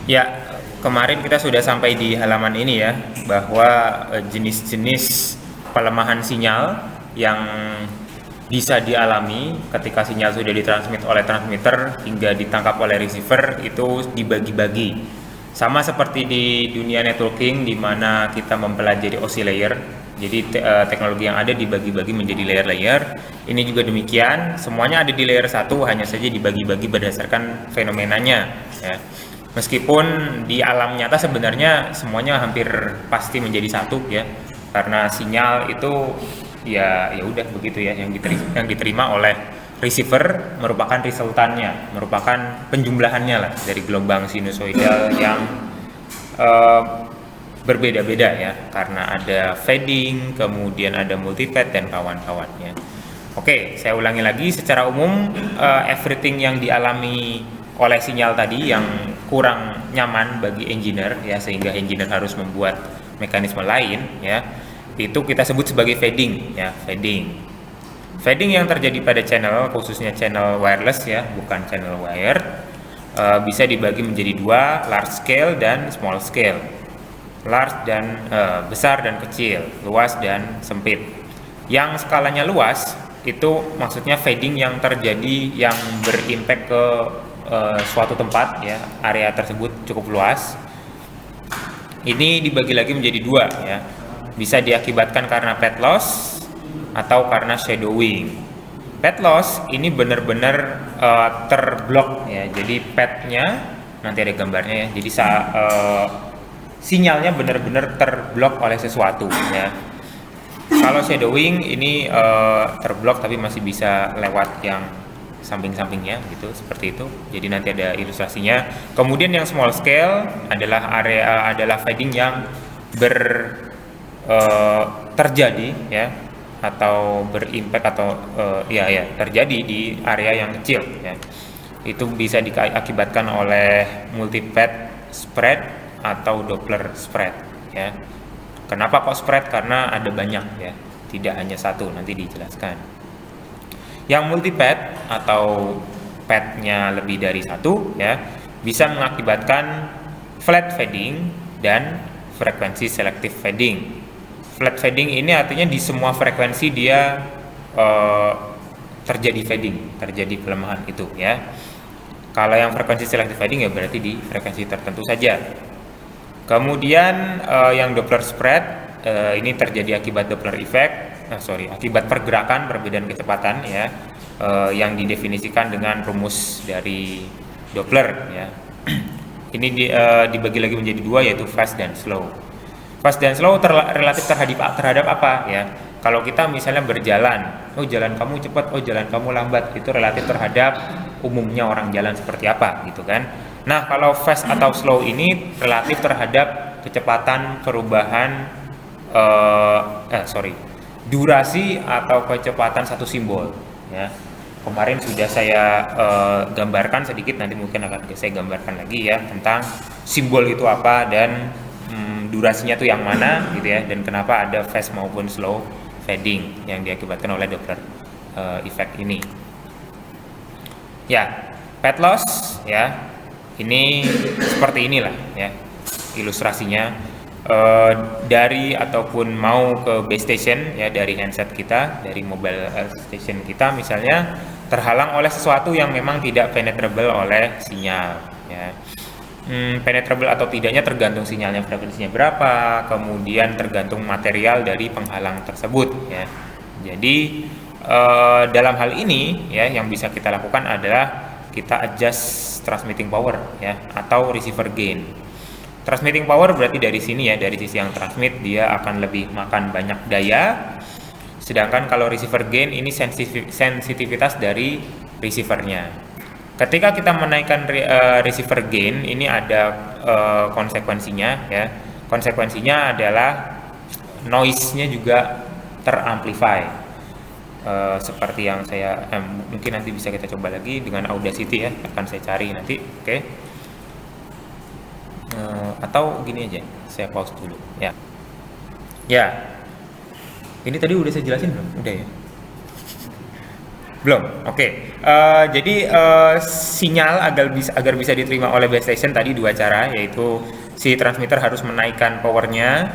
Ya, kemarin kita sudah sampai di halaman ini ya, bahwa jenis-jenis pelemahan sinyal yang bisa dialami ketika sinyal sudah ditransmit oleh transmitter hingga ditangkap oleh receiver itu dibagi-bagi. Sama seperti di dunia networking di mana kita mempelajari OSI layer. Jadi teknologi yang ada dibagi-bagi menjadi layer-layer. Ini juga demikian, semuanya ada di layer 1, hanya saja dibagi-bagi berdasarkan fenomenanya ya. Meskipun di alam nyata sebenarnya semuanya hampir pasti menjadi satu ya, karena sinyal itu ya udah begitu ya, yang diterima oleh receiver merupakan resultannya, merupakan penjumlahannya lah dari gelombang sinusoidal yang eh, berbeda-beda ya, karena ada fading, kemudian ada multipad dan kawan-kawannya. Oke, saya ulangi lagi secara umum, everything yang dialami oleh sinyal tadi yang kurang nyaman bagi engineer ya, sehingga engineer harus membuat mekanisme lain ya, itu kita sebut sebagai fading ya, fading. Fading yang terjadi pada channel, khususnya channel wireless ya, bukan channel wired, bisa dibagi menjadi dua, large scale dan small scale. Large dan besar dan kecil, luas dan sempit. Yang skalanya luas itu maksudnya fading yang terjadi yang berimpact ke suatu tempat ya, area tersebut cukup luas. Ini dibagi lagi menjadi dua ya, bisa diakibatkan karena path loss atau karena shadowing. Path loss ini benar-benar terblok ya, jadi pathnya nanti ada gambarnya ya, jadi sinyalnya benar-benar terblok oleh sesuatu ya. Kalau shadowing ini terblok tapi masih bisa lewat yang samping-sampingnya gitu, seperti itu. Jadi nanti ada ilustrasinya. Kemudian yang small scale adalah fading yang terjadi ya, atau berimpact atau terjadi di area yang kecil ya. Itu bisa diakibatkan oleh multipad spread atau Doppler spread ya. Kenapa kok spread? Karena ada banyak ya, tidak hanya satu, nanti dijelaskan. Yang multipad atau padnya lebih dari satu ya, bisa mengakibatkan flat fading dan frekuensi selective fading. Flat fading ini artinya di semua frekuensi dia terjadi fading, terjadi pelemahan itu ya. Kalau yang frekuensi selective fading ya berarti di frekuensi tertentu saja. Kemudian yang Doppler spread ini terjadi akibat Doppler effect, akibat pergerakan perbedaan kecepatan ya, yang didefinisikan dengan rumus dari Doppler ya. Ini dibagi lagi menjadi dua, yaitu fast dan slow. Fast dan slow relatif terhadap apa ya? Kalau kita misalnya berjalan, oh jalan kamu cepat, oh jalan kamu lambat, itu relatif terhadap umumnya orang jalan seperti apa gitu kan. Nah, kalau fast atau slow ini relatif terhadap kecepatan perubahan durasi atau kecepatan satu simbol ya. Kemarin sudah saya gambarkan sedikit, nanti mungkin akan saya gambarkan lagi ya, tentang simbol itu apa dan durasinya tuh yang mana gitu ya, dan kenapa ada fast maupun slow fading yang diakibatkan oleh Doppler effect ini. Ya, path loss ya. Ini seperti inilah ya ilustrasinya, dari ataupun mau ke base station ya, dari handset kita, dari mobile station kita misalnya, terhalang oleh sesuatu yang memang tidak penetrable oleh sinyal ya. Penetrable atau tidaknya tergantung sinyalnya frekuensinya berapa, kemudian tergantung material dari penghalang tersebut ya. Jadi dalam hal ini ya, yang bisa kita lakukan adalah kita adjust transmitting power ya, atau receiver gain. Transmitting power berarti dari sini ya, dari sisi yang transmit dia akan lebih makan banyak daya. Sedangkan kalau receiver gain ini sensitivitas dari receivernya. Ketika kita menaikkan receiver gain, ini ada konsekuensinya ya. Konsekuensinya adalah noise-nya juga teramplify. Seperti yang saya mungkin nanti bisa kita coba lagi dengan Audacity ya, akan saya cari nanti, oke. Atau gini aja, saya pause dulu ya. Ya, ini tadi udah saya jelasin belum? Udah ya. Belum. Oke. Jadi sinyal agar bisa diterima oleh base station tadi dua cara, yaitu si transmitter harus menaikkan powernya.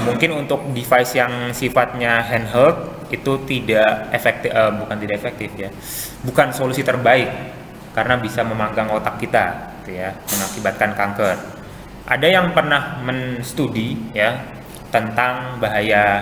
Mungkin untuk device yang sifatnya handheld itu tidak efektif, bukan tidak efektif ya, bukan solusi terbaik karena bisa memanggang otak kita, gitu ya, mengakibatkan kanker. Ada yang pernah menstudi ya tentang bahaya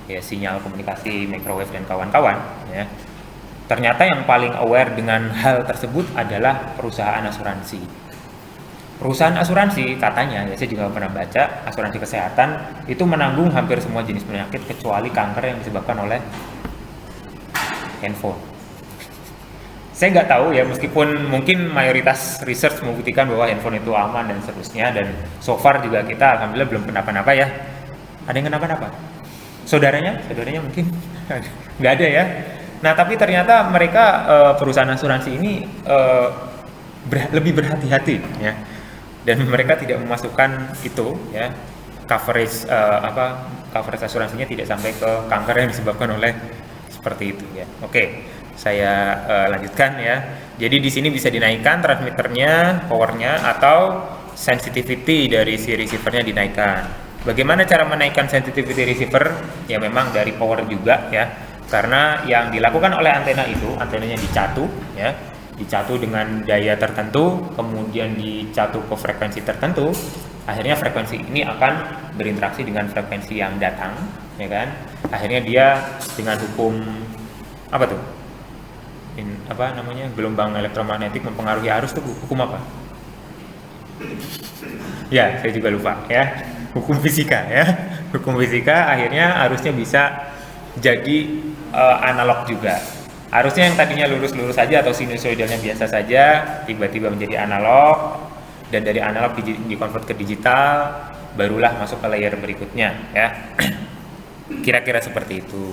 ya sinyal komunikasi microwave dan kawan-kawan ya. Ternyata yang paling aware dengan hal tersebut adalah perusahaan asuransi. Perusahaan asuransi katanya, ya saya juga pernah baca, asuransi kesehatan itu menanggung hampir semua jenis penyakit kecuali kanker yang disebabkan oleh handphone. Saya nggak tahu ya, meskipun mungkin mayoritas research membuktikan bahwa handphone itu aman dan seterusnya, dan so far juga kita alhamdulillah belum kenapa-napa ya. Ada yang kenapa-napa? Saudaranya mungkin nggak ada ya. Nah, tapi ternyata mereka perusahaan asuransi ini lebih berhati-hati ya, dan mereka tidak memasukkan itu ya, coverage coverage asuransinya tidak sampai ke kanker yang disebabkan oleh seperti itu ya. Oke, saya lanjutkan ya. Jadi di sini bisa dinaikkan transmitternya, powernya, atau sensitivity dari si receivernya dinaikkan. Bagaimana cara menaikkan sensitivity receiver? Ya memang dari power juga ya. Karena yang dilakukan oleh antena itu, antenanya dicatu ya, dicatu dengan daya tertentu, kemudian dicatu ke frekuensi tertentu, akhirnya frekuensi ini akan berinteraksi dengan frekuensi yang datang, ya kan? Akhirnya dia dengan hukum apa tuh? Gelombang elektromagnetik mempengaruhi arus tuh hukum apa? Ya, saya juga lupa ya. Hukum fisika ya. Hukum fisika akhirnya arusnya bisa jadi analog juga. Arusnya yang tadinya lurus-lurus saja atau sinusoidalnya biasa saja tiba-tiba menjadi analog, dan dari analog dikonvert ke digital, barulah masuk ke layer berikutnya ya. Kira-kira seperti itu.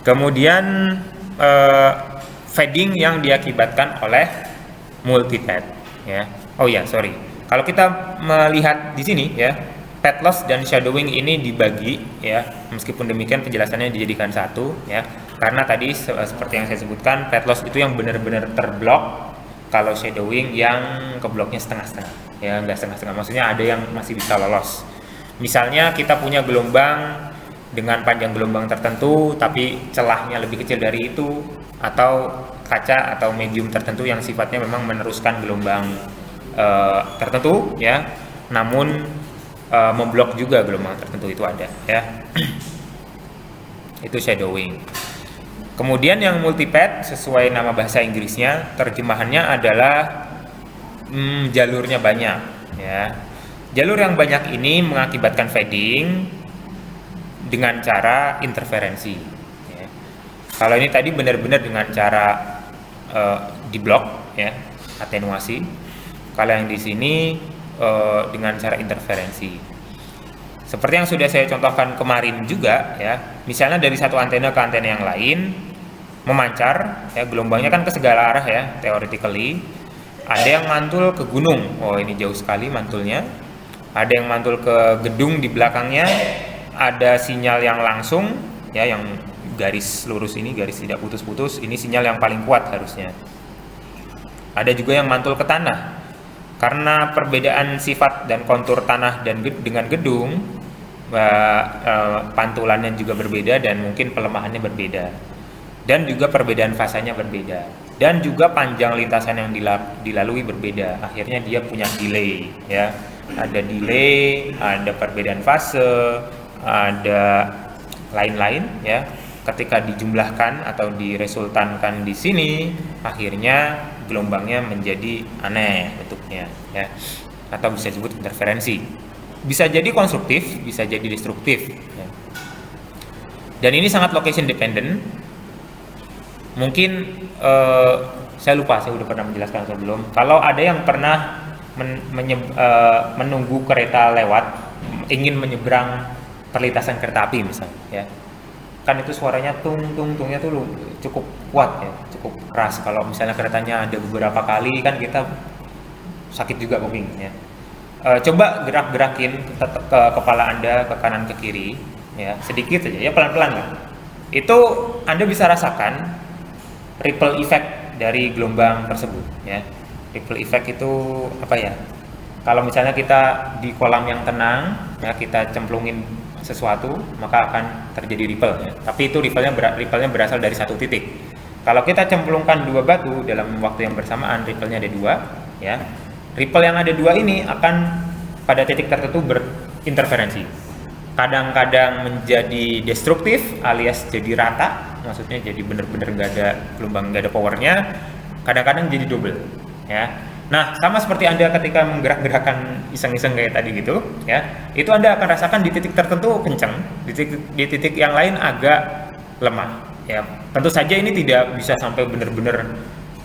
Kemudian fading yang diakibatkan oleh multipad ya. Oh ya, sorry. Kalau kita melihat di sini ya, pad loss dan shadowing ini dibagi ya, meskipun demikian penjelasannya dijadikan satu ya, karena tadi seperti yang saya sebutkan, pad loss itu yang benar-benar terblok, kalau shadowing yang kebloknya setengah-setengah ya, enggak setengah-setengah, maksudnya ada yang masih bisa lolos. Misalnya kita punya gelombang dengan panjang gelombang tertentu tapi celahnya lebih kecil dari itu, atau kaca atau medium tertentu yang sifatnya memang meneruskan gelombang tertentu ya, namun memblok juga gelombang tertentu, itu ada ya. Itu shadowing. Kemudian yang multipad sesuai nama bahasa Inggrisnya, terjemahannya adalah jalurnya banyak ya. Jalur yang banyak ini mengakibatkan fading dengan cara interferensi ya. Kalau ini tadi benar-benar dengan cara diblok ya, atenuasi. Kalau yang di sini dengan cara interferensi. Seperti yang sudah saya contohkan kemarin juga ya, misalnya dari satu antena ke antena yang lain memancar ya, gelombangnya kan ke segala arah ya, theoretically. Ada yang mantul ke gunung, oh ini jauh sekali mantulnya. Ada yang mantul ke gedung di belakangnya, ada sinyal yang langsung ya, yang garis lurus ini, garis tidak putus-putus, ini sinyal yang paling kuat harusnya. Ada juga yang mantul ke tanah. Karena perbedaan sifat dan kontur tanah dan dengan gedung, pantulannya juga berbeda dan mungkin pelemahannya berbeda, dan juga perbedaan fasanya berbeda, dan juga panjang lintasan yang dilalui berbeda. Akhirnya dia punya delay ya, ada delay, ada perbedaan fase, ada lain-lain ya. Ketika dijumlahkan atau diresultankan di sini, akhirnya gelombangnya menjadi aneh bentuknya ya, atau bisa disebut interferensi. Bisa jadi konstruktif, bisa jadi destruktif ya. Dan ini sangat location dependent. Mungkin saya lupa, saya udah pernah menjelaskan sebelum. Kalau ada yang pernah menunggu kereta lewat, ingin menyeberang perlintasan kereta api misalnya ya, kan itu suaranya tungnya tuh cukup kuat ya, cukup keras. Kalau misalnya keretanya ada beberapa kali kan kita sakit juga kupingnya. Coba gerak-gerakin ke kepala Anda ke kanan ke kiri ya, sedikit saja ya, pelan-pelan lah. itu Anda bisa rasakan ripple effect dari gelombang tersebut ya. Ripple effect itu apa ya? Kalau misalnya kita di kolam yang tenang ya, kita cemplungin sesuatu maka akan terjadi ripple ya. Tapi itu ripple-nya berasal dari satu titik. Kalau kita cemplungkan dua batu dalam waktu yang bersamaan, ripple-nya ada dua ya. Ripple yang ada dua ini akan pada titik tertentu berinterferensi. Kadang-kadang menjadi destruktif alias jadi rata, maksudnya jadi benar-benar nggak ada gelombang, nggak ada powernya. Kadang-kadang jadi double ya. Nah, sama seperti Anda ketika menggerak-gerakan iseng-iseng kayak tadi gitu ya, itu Anda akan rasakan di titik tertentu kencang, di titik yang lain agak lemah ya. Tentu saja ini tidak bisa sampai benar-benar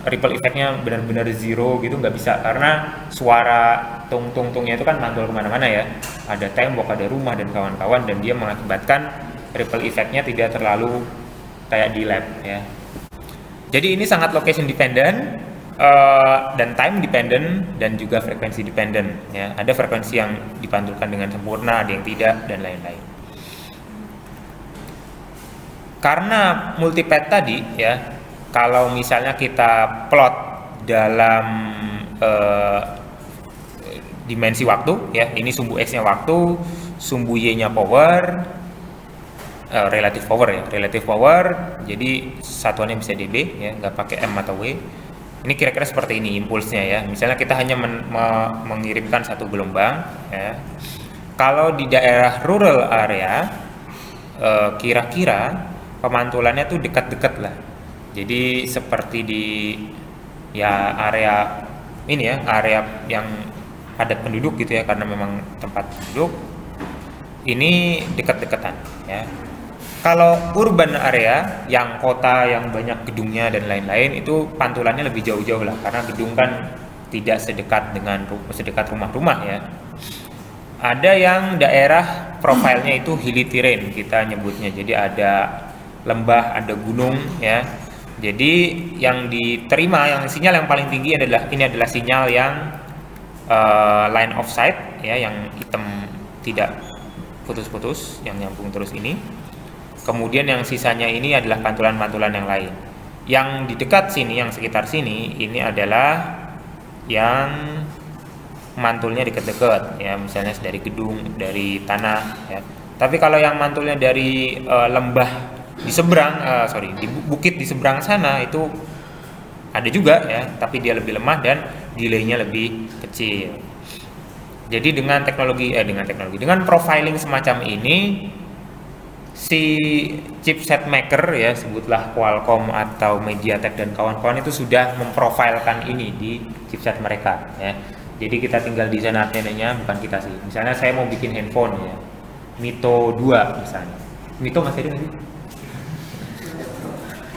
ripple effect-nya benar-benar zero gitu, nggak bisa, karena suara tung-tung-tungnya itu kan mantul kemana-mana ya, ada tembok, ada rumah dan kawan-kawan, dan dia mengakibatkan ripple effect-nya tidak terlalu kayak di lab ya. Jadi ini sangat location dependent dan time dependent dan juga frekuensi dependent ya. Ada frekuensi yang dipantulkan dengan sempurna, ada yang tidak, dan lain-lain. Karena multipad tadi ya, kalau misalnya kita plot dalam dimensi waktu ya, ini sumbu X-nya waktu, sumbu Y-nya power, relative power ya, relative power, jadi satuannya bisa dB ya, nggak pakai M atau W. Ini kira-kira seperti ini impulsnya ya. Misalnya kita hanya mengirimkan satu gelombang ya. Kalau di daerah rural area kira-kira pemantulannya tuh dekat-dekat lah. Jadi seperti di ya area ini ya, area yang padat penduduk gitu ya, karena memang tempat penduduk ini dekat-dekatan ya. Kalau urban area yang kota yang banyak gedungnya dan lain-lain, itu pantulannya lebih jauh-jauh lah, karena gedung kan tidak sedekat rumah-rumah ya. Ada yang daerah profilnya itu hilly terrain kita nyebutnya, jadi ada lembah, ada gunung ya. Jadi yang diterima, yang sinyal yang paling tinggi adalah sinyal yang line of sight ya, yang hitam tidak putus-putus, yang nyambung terus ini. Kemudian yang sisanya ini adalah pantulan-pantulan yang lain. Yang di dekat sini, yang sekitar sini, ini adalah yang mantulnya dekat-dekat ya, misalnya dari gedung, dari tanah ya. Tapi kalau yang mantulnya dari lembah di seberang, di bukit di seberang sana, itu ada juga ya, tapi dia lebih lemah dan delay-nya lebih kecil. Jadi dengan profiling semacam ini, si chipset maker ya, sebutlah Qualcomm atau MediaTek dan kawan-kawan, itu sudah memprofilkan ini di chipset mereka ya. Jadi kita tinggal desain antenanya, bukan kita sih. Misalnya saya mau bikin handphone ya, Mito 2 misalnya. Mito masih ada nggak sih?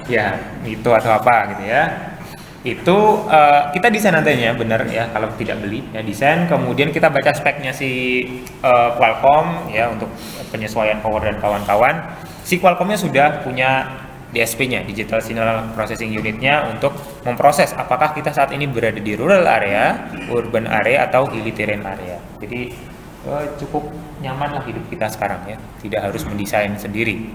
Ya, Mito atau apa gitu ya. Itu kita desain antenanya bener ya, kalau tidak beli ya, desain, kemudian kita baca speknya si Qualcomm ya, untuk penyesuaian power dan kawan-kawan. Si Qualcomm-nya sudah punya DSP-nya, Digital Signal Processing Unit-nya, untuk memproses apakah kita saat ini berada di rural area, urban area, atau hilly terrain area. Jadi cukup nyaman lah hidup kita sekarang ya, tidak harus mendesain sendiri.